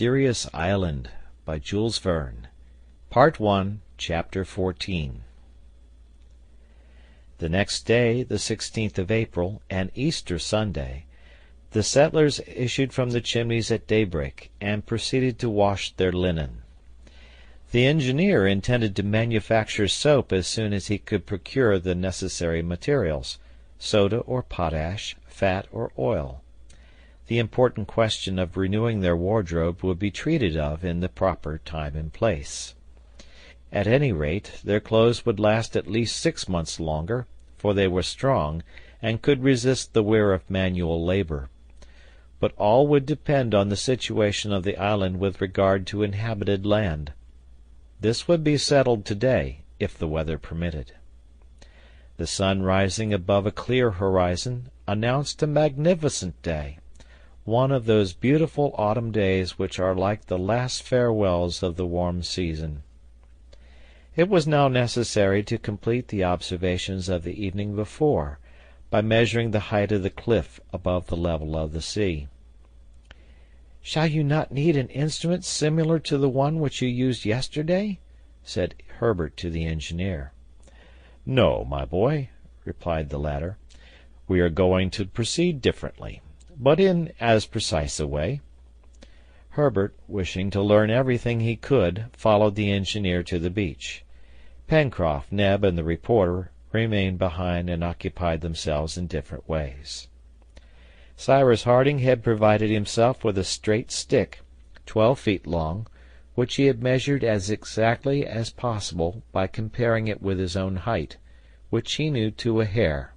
Mysterious Island by Jules Verne. Part 1, Chapter 14. The next day, the 16th of April, and Easter Sunday, the settlers issued from the chimneys at daybreak, and proceeded to wash their linen. The engineer intended to manufacture soap as soon as he could procure the necessary materials, soda or potash, fat or oil. The important question of renewing their wardrobe would be treated of in the proper time and place. At any rate, their clothes would last at least 6 months longer, for they were strong, and could resist the wear of manual labor. But all would depend on the situation of the island with regard to inhabited land. This would be settled today, if the weather permitted. The sun rising above a clear horizon announced a magnificent day, one of those beautiful autumn days which are like the last farewells of the warm season. It was now necessary to complete the observations of the evening before, by measuring the height of the cliff above the level of the sea. "Shall you not need an instrument similar to the one which you used yesterday?" said Herbert to the engineer. "No, my boy," replied the latter. "We are going to proceed differently, but in as precise a way." Herbert, wishing to learn everything he could, followed the engineer to the beach. Pencroft, Neb, and the reporter remained behind and occupied themselves in different ways. Cyrus Harding had provided himself with a straight stick, 12 feet long, which he had measured as exactly as possible by comparing it with his own height, which he knew to a hair.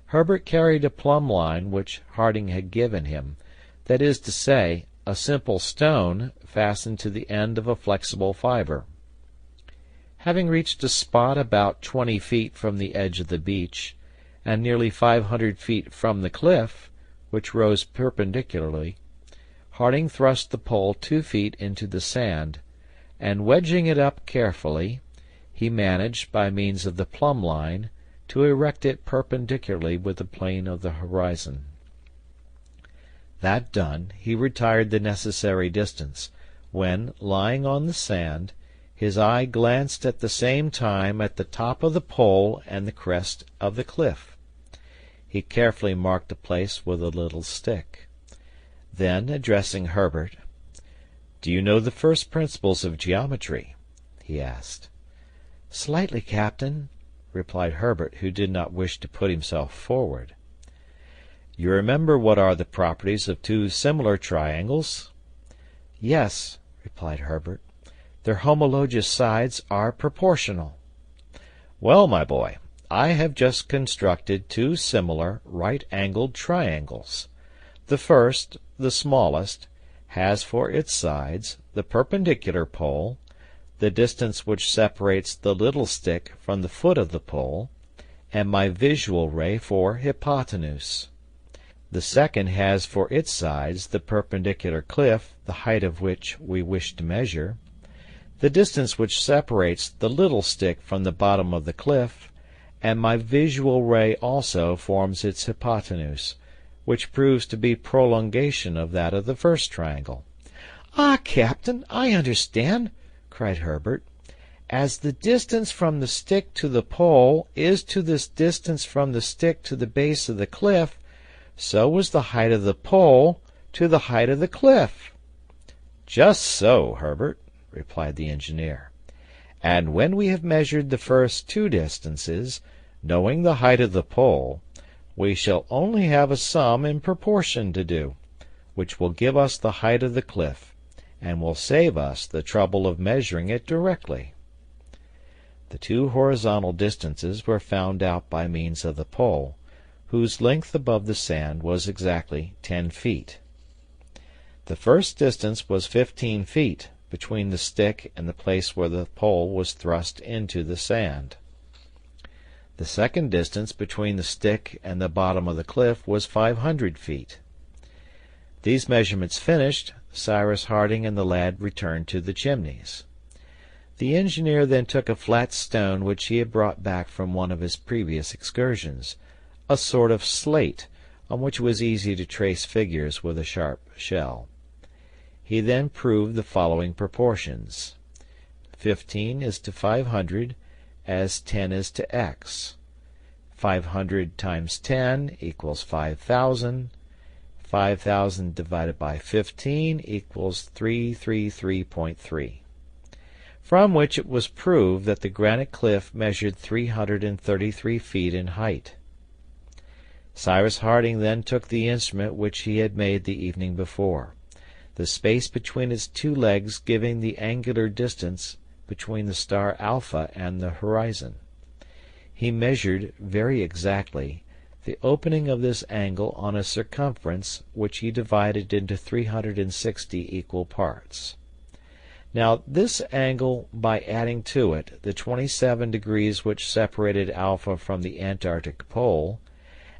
Herbert carried a plumb line which Harding had given him, that is to say, a simple stone fastened to the end of a flexible fiber. Having reached a spot about 20 feet from the edge of the beach, and nearly 500 feet from the cliff, which rose perpendicularly, Harding thrust the pole 2 feet into the sand, and wedging it up carefully, he managed, by means of the plumb line, to erect it perpendicularly with the plane of the horizon. That done, he retired the necessary distance, when, lying on the sand, his eye glanced at the same time at the top of the pole and the crest of the cliff. He carefully marked the place with a little stick. Then, addressing Herbert, "Do you know the first principles of geometry?" he asked. "Slightly, Captain," replied Herbert, who did not wish to put himself forward. "You remember what are the properties of two similar triangles?" "Yes," replied Herbert. "Their homologous sides are proportional." "Well, my boy, I have just constructed two similar right-angled triangles. The first, the smallest, has for its sides the perpendicular pole, the distance which separates the little stick from the foot of the pole, and my visual ray for hypotenuse. The second has for its sides the perpendicular cliff, the height of which we wish to measure, the distance which separates the little stick from the bottom of the cliff, and my visual ray also forms its hypotenuse, which proves to be prolongation of that of the first triangle." "Ah, Captain, I understand!" cried Herbert. "As the distance from the stick to the pole is to this distance from the stick to the base of the cliff, so was the height of the pole to the height of the cliff." "Just so, Herbert," replied the engineer. "And when we have measured the first two distances, knowing the height of the pole, we shall only have a sum in proportion to do, which will give us the height of the cliff, and will save us the trouble of measuring it directly." The two horizontal distances were found out by means of the pole, whose length above the sand was exactly 10 feet. The first distance was 15 feet between the stick and the place where the pole was thrust into the sand. The second distance between the stick and the bottom of the cliff was 500 feet. These measurements finished, Cyrus Harding and the lad returned to the chimneys. The engineer then took a flat stone which he had brought back from one of his previous excursions, a sort of slate, on which it was easy to trace figures with a sharp shell. He then proved the following proportions: 15 is to 500 as 10 is to x. 500 times 10 equals 5,000. 5,000 divided by 15 equals 333.3. From which it was proved that the granite cliff measured 333 feet in height. Cyrus Harding then took the instrument which he had made the evening before, the space between its two legs giving the angular distance between the star Alpha and the horizon. He measured very exactly the opening of this angle on a circumference which he divided into 360 equal parts. Now this angle, by adding to it the 27 degrees which separated Alpha from the Antarctic pole,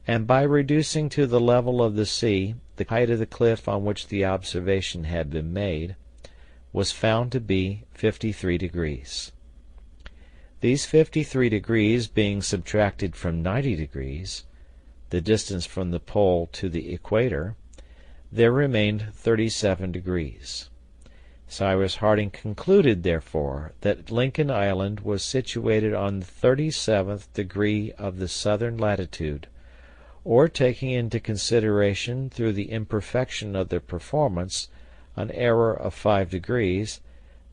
and by reducing to the level of the sea the height of the cliff on which the observation had been made, was found to be 53 degrees. These 53 degrees being subtracted from 90 degrees, the distance from the pole to the equator, there remained 37 degrees. Cyrus Harding concluded, therefore, that Lincoln Island was situated on the 37th degree of the southern latitude, or, taking into consideration through the imperfection of the performance an error of 5 degrees,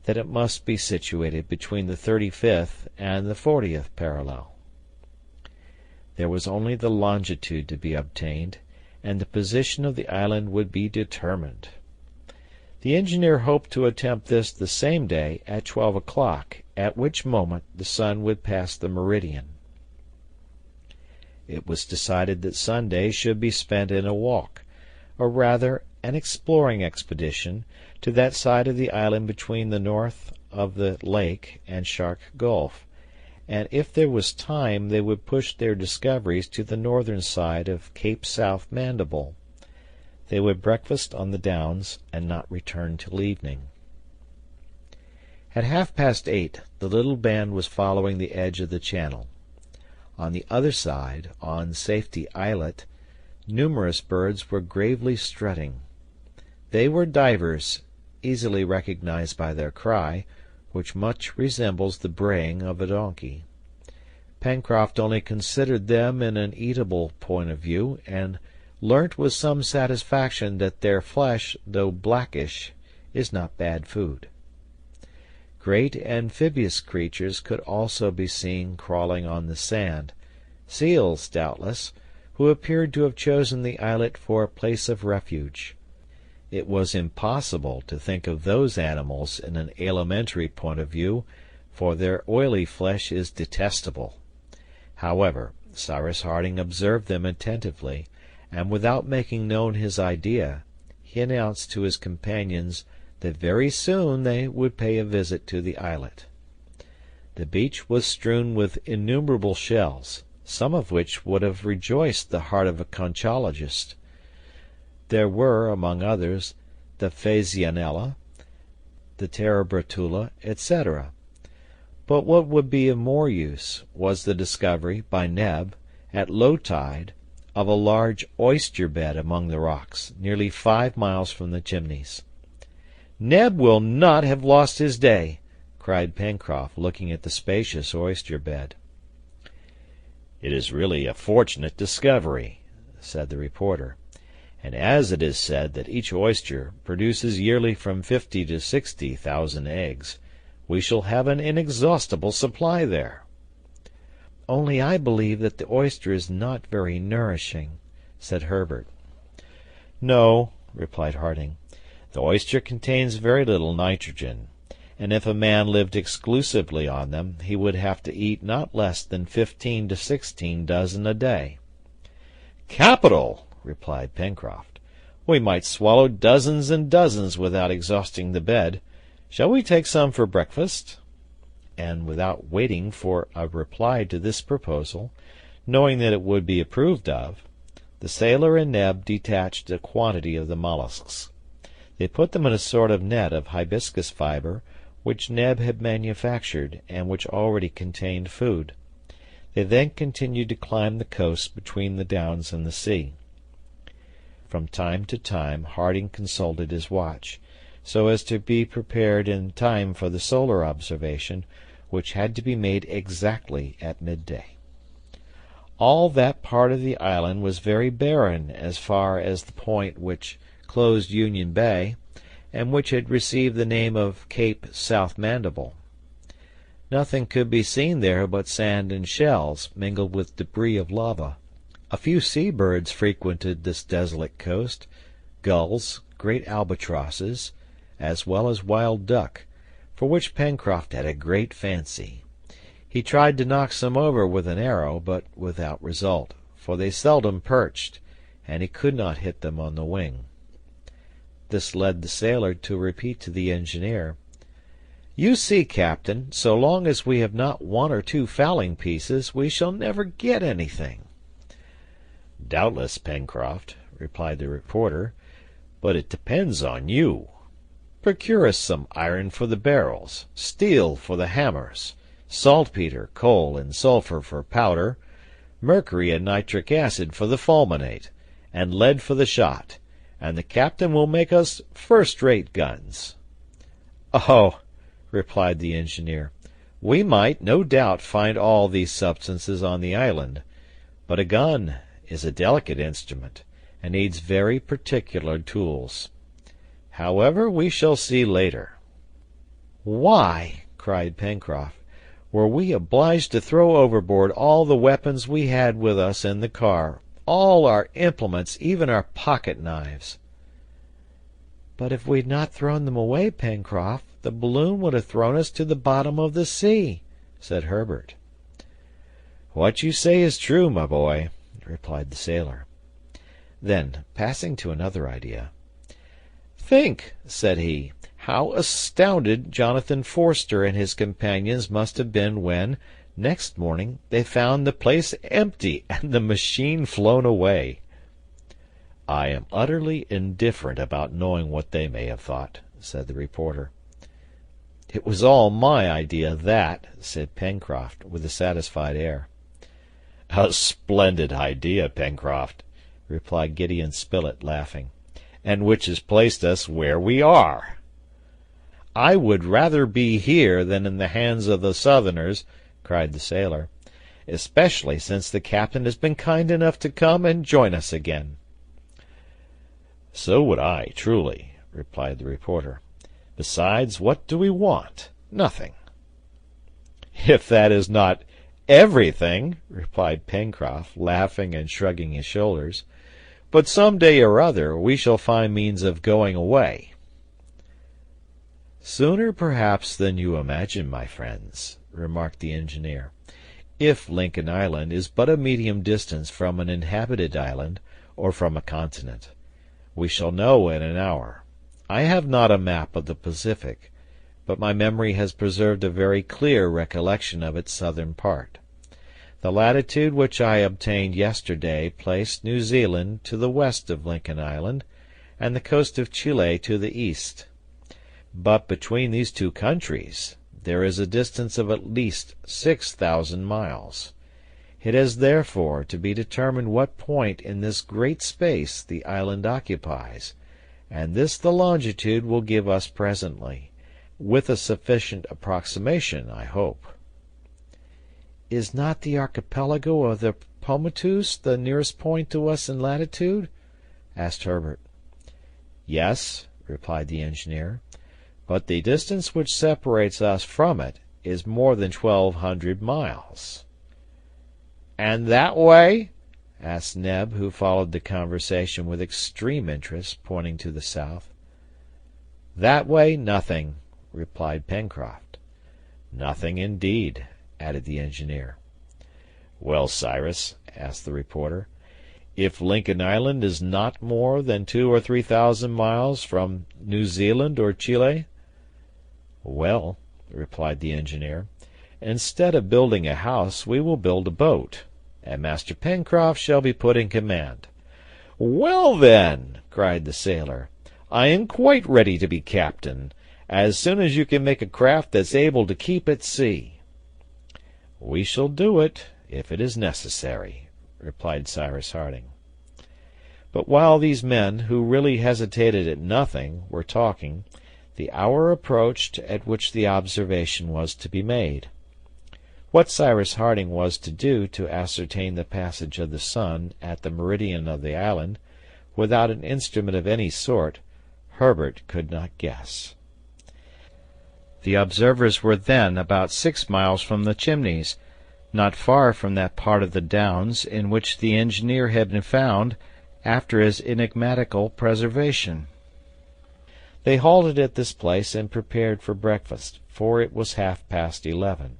that it must be situated between the 35th and the 40th parallel. There was only the longitude to be obtained, and the position of the island would be determined. The engineer hoped to attempt this the same day at 12 o'clock, at which moment the sun would pass the meridian. It was decided that Sunday should be spent in a walk, or rather an exploring expedition, to that side of the island between the north of the lake and Shark Gulf, and if there was time they would push their discoveries to the northern side of Cape South Mandible. They would breakfast on the downs and not return till evening. At 8:30 the little band was following the edge of the channel. On the other side, on Safety Islet, numerous birds were gravely strutting. They were divers, easily recognized by their cry, which much resembles the braying of a donkey. Pencroft only considered them in an eatable point of view, and learnt with some satisfaction that their flesh, though blackish, is not bad food. Great amphibious creatures could also be seen crawling on the sand, seals doubtless, who appeared to have chosen the islet for a place of refuge. It was impossible to think of those animals in an alimentary point of view, for their oily flesh is detestable. However, Cyrus Harding observed them attentively, and without making known his idea, he announced to his companions that very soon they would pay a visit to the islet. The beach was strewn with innumerable shells, some of which would have rejoiced the heart of a conchologist. There were, among others, the Phasianella, the Terebratula, etc. But what would be of more use was the discovery, by Neb, at low tide, of a large oyster bed among the rocks, nearly 5 miles from the Chimneys. "Neb will not have lost his day," cried Pencroft, looking at the spacious oyster bed. "It is really a fortunate discovery," said the reporter, "and as it is said that each oyster produces yearly from 50 to 60,000 eggs, we shall have an inexhaustible supply there." "Only I believe that the oyster is not very nourishing," said Herbert. "No," replied Harding. "The oyster contains very little nitrogen, and if a man lived exclusively on them, he would have to eat not less than 15 to 16 dozen a day." "Capital!" replied Pencroft. "We might swallow dozens and dozens without exhausting the bed. Shall we take some for breakfast?" And without waiting for a reply to this proposal, knowing that it would be approved of, the sailor and Neb detached a quantity of the mollusks. They put them in a sort of net of hibiscus fiber, which Neb had manufactured, and which already contained food. They then continued to climb the coast between the downs and the sea. From time to time Harding consulted his watch, so as to be prepared in time for the solar observation, which had to be made exactly at midday. All that part of the island was very barren as far as the point which closed Union Bay, and which had received the name of Cape South Mandible. Nothing could be seen there but sand and shells, mingled with debris of lava. A few sea-birds frequented this desolate coast, gulls, great albatrosses, as well as wild duck, for which Pencroft had a great fancy. He tried to knock some over with an arrow, but without result, for they seldom perched, and he could not hit them on the wing. This led the sailor to repeat to the engineer, "You see, captain, so long as we have not one or two fowling pieces, we shall never get anything." "Doubtless, Pencroft," replied the reporter, "but it depends on you. Procure us some iron for the barrels, steel for the hammers, saltpeter, coal, and sulphur for powder, mercury and nitric acid for the fulminate, and lead for the shot, and the captain will make us first-rate guns." "Oh," replied the engineer, "we might, no doubt, find all these substances on the island, but a gun is a delicate instrument, and needs very particular tools. However, we shall see later." "Why," cried Pencroft, "were we obliged to throw overboard all the weapons we had with us in the car, all our implements, even our pocket-knives?" "But if we had not thrown them away, Pencroft, the balloon would have thrown us to the bottom of the sea," said Herbert. "What you say is true, my boy," replied the sailor. Then, passing to another idea, "Think," said he, "how astounded Jonathan Forster and his companions must have been when, next morning, they found the place empty and the machine flown away." "I am utterly indifferent about knowing what they may have thought," said the reporter. "It was all my idea, that," said Pencroft, with a satisfied air. "A splendid idea, Pencroft," replied Gideon Spilett, laughing, "and which has placed us where we are." "I would rather be here than in the hands of the Southerners," cried the sailor, "especially since the captain has been kind enough to come and join us again." "So would I, truly," replied the reporter. "Besides, what do we want? Nothing." "If that is not everything," replied Pencroft, laughing and shrugging his shoulders. "But some day or other we shall find means of going away." "Sooner, perhaps, than you imagine, my friends," remarked the engineer. "If Lincoln Island is but a medium distance from an inhabited island or from a continent, we shall know in an hour. I have not a map of the Pacific, but my memory has preserved a very clear recollection of its southern part. The latitude which I obtained yesterday placed New Zealand to the west of Lincoln Island, and the coast of Chile to the east. But between these two countries there is a distance of at least 6,000 miles. It has therefore to be determined what point in this great space the island occupies, and this the longitude will give us presently, with a sufficient approximation, I hope." "Is not the archipelago of the Pomotus the nearest point to us in latitude?" asked Herbert. "Yes," replied the engineer, "but the distance which separates us from it is more than 1,200 miles." "And that way?" asked Neb, who followed the conversation with extreme interest, pointing to the south. "That way, nothing," replied Pencroft. "Nothing indeed," added the engineer. "Well, Cyrus," asked the reporter, "if Lincoln Island is not more than 2,000 or 3,000 miles from New Zealand or Chile?" "Well," replied the engineer, "instead of building a house we will build a boat, and Master Pencroft shall be put in command." "Well, then," cried the sailor, "I am quite ready to be captain, as soon as you can make a craft that's able to keep at sea." "We shall do it, if it is necessary," replied Cyrus Harding. But while these men, who really hesitated at nothing, were talking, the hour approached at which the observation was to be made. What Cyrus Harding was to do to ascertain the passage of the sun at the meridian of the island, without an instrument of any sort, Herbert could not guess. The observers were then about 6 miles from the Chimneys, not far from that part of the Downs in which the engineer had been found after his enigmatical preservation. They halted at this place and prepared for breakfast, for it was 11:30.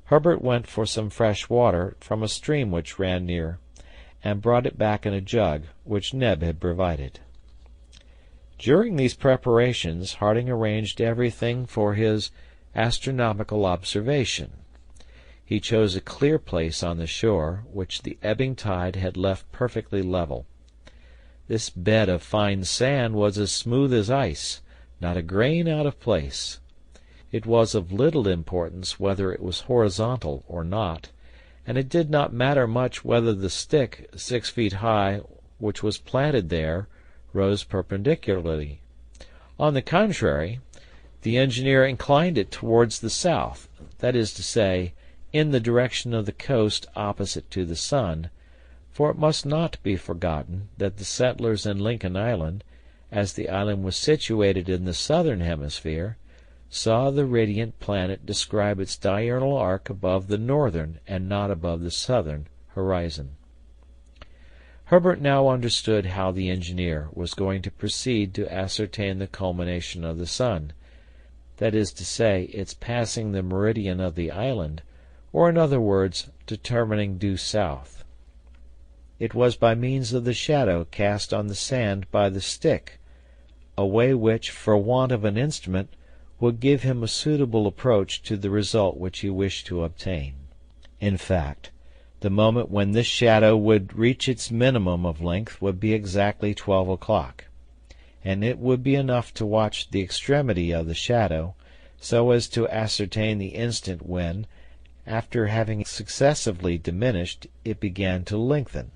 Herbert went for some fresh water from a stream which ran near, and brought it back in a jug, which Neb had provided. During these preparations Harding arranged everything for his astronomical observation. He chose a clear place on the shore, which the ebbing tide had left perfectly level. This bed of fine sand was as smooth as ice, not a grain out of place. It was of little importance whether it was horizontal or not, and it did not matter much whether the stick, 6 feet high, which was planted there, rose perpendicularly. On the contrary, the engineer inclined it towards the south, that is to say, in the direction of the coast opposite to the sun, for it must not be forgotten that the settlers in Lincoln Island, as the island was situated in the southern hemisphere, saw the radiant planet describe its diurnal arc above the northern and not above the southern horizon. Herbert now understood how the engineer was going to proceed to ascertain the culmination of the sun, that is to say, its passing the meridian of the island, or in other words, determining due south. It was by means of the shadow cast on the sand by the stick, a way which, for want of an instrument, would give him a suitable approach to the result which he wished to obtain. In fact, the moment when this shadow would reach its minimum of length would be exactly 12 o'clock, and it would be enough to watch the extremity of the shadow, so as to ascertain the instant when, after having successively diminished, it began to lengthen.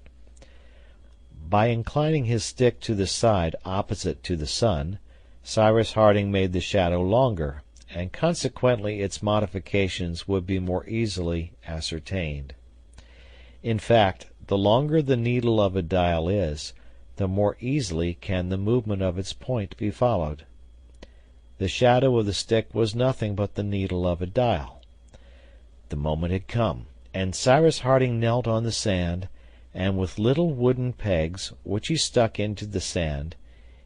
By inclining his stick to the side opposite to the sun, Cyrus Harding made the shadow longer, and consequently its modifications would be more easily ascertained. In fact, the longer the needle of a dial is, the more easily can the movement of its point be followed. The shadow of the stick was nothing but the needle of a dial. The moment had come, and Cyrus Harding knelt on the sand, and with little wooden pegs, which he stuck into the sand,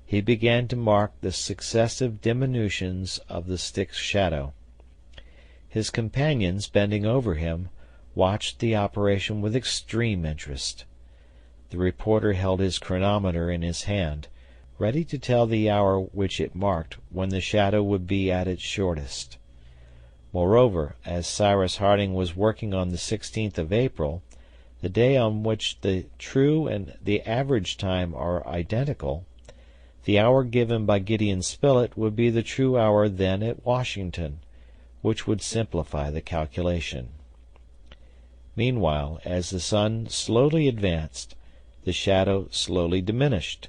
he began to mark the successive diminutions of the stick's shadow. His companions, bending over him, watched the operation with extreme interest. The reporter held his chronometer in his hand, ready to tell the hour which it marked when the shadow would be at its shortest. Moreover, as Cyrus Harding was working on the 16th of April, the day on which the true and the average time are identical, the hour given by Gideon Spilett would be the true hour then at Washington, which would simplify the calculation. Meanwhile, as the sun slowly advanced, the shadow slowly diminished,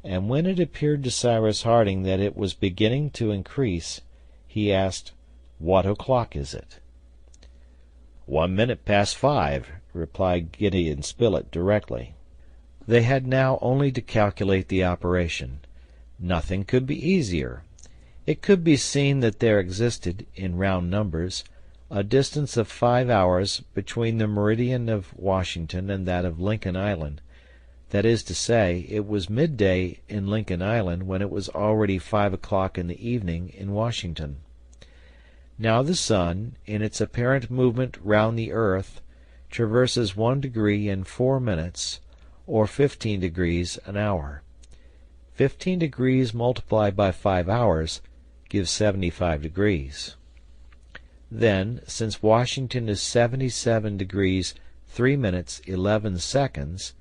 and when it appeared to Cyrus Harding that it was beginning to increase, he asked, "What o'clock is it?" 1 minute past 5, replied Gideon Spilett directly. They had now only to calculate the operation. Nothing could be easier. It could be seen that there existed, in round numbers, a distance of 5 hours between the meridian of Washington and that of Lincoln Island. That is to say, it was midday in Lincoln Island when it was already 5 o'clock in the evening in Washington. Now the sun, in its apparent movement round the earth, traverses 1 degree in 4 minutes, or 15 degrees an hour. 15 degrees multiplied by 5 hours gives 75 degrees. Then, since Washington is 77 degrees 3 minutes 11 seconds,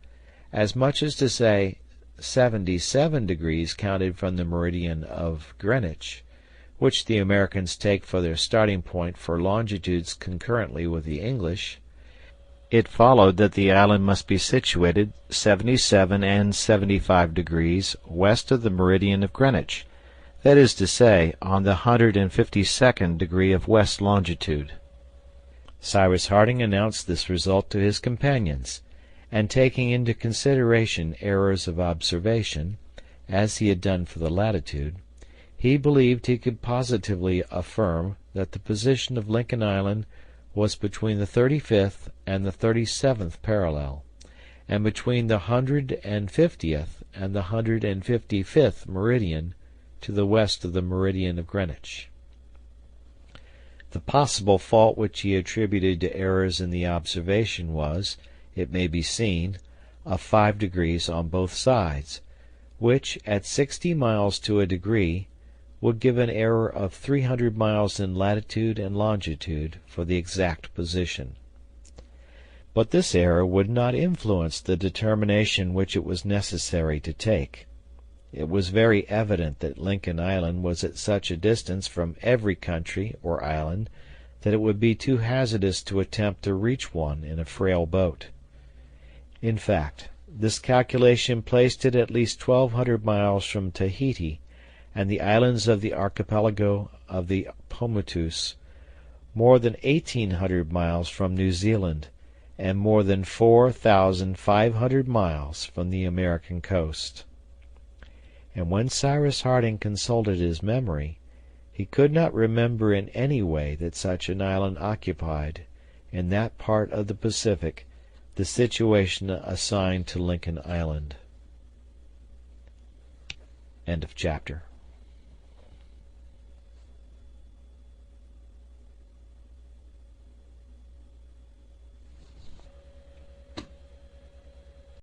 as much as to say 77 degrees counted from the meridian of Greenwich, which the Americans take for their starting point for longitudes concurrently with the English, it followed that the island must be situated 77 and 75 degrees west of the meridian of Greenwich, that is to say, on the 152nd degree of west longitude. Cyrus Harding announced this result to his companions, and taking into consideration errors of observation, as he had done for the latitude, he believed he could positively affirm that the position of Lincoln Island was between the 35th and the 37th parallel, and between the 150th and the 155th meridian to the west of the meridian of Greenwich. The possible fault which he attributed to errors in the observation was, it may be seen, of 5 degrees on both sides, which, at 60 miles to a degree, would give an error of 300 miles in latitude and longitude for the exact position. But this error would not influence the determination which it was necessary to take. It was very evident that Lincoln Island was at such a distance from every country or island that it would be too hazardous to attempt to reach one in a frail boat. In fact, this calculation placed it at least 1,200 miles from Tahiti and the islands of the archipelago of the Pomotus, more than 1,800 miles from New Zealand, and more than 4,500 miles from the American coast. And when Cyrus Harding consulted his memory, he could not remember in any way that such an island occupied, in that part of the Pacific, the situation assigned to Lincoln Island. End of chapter.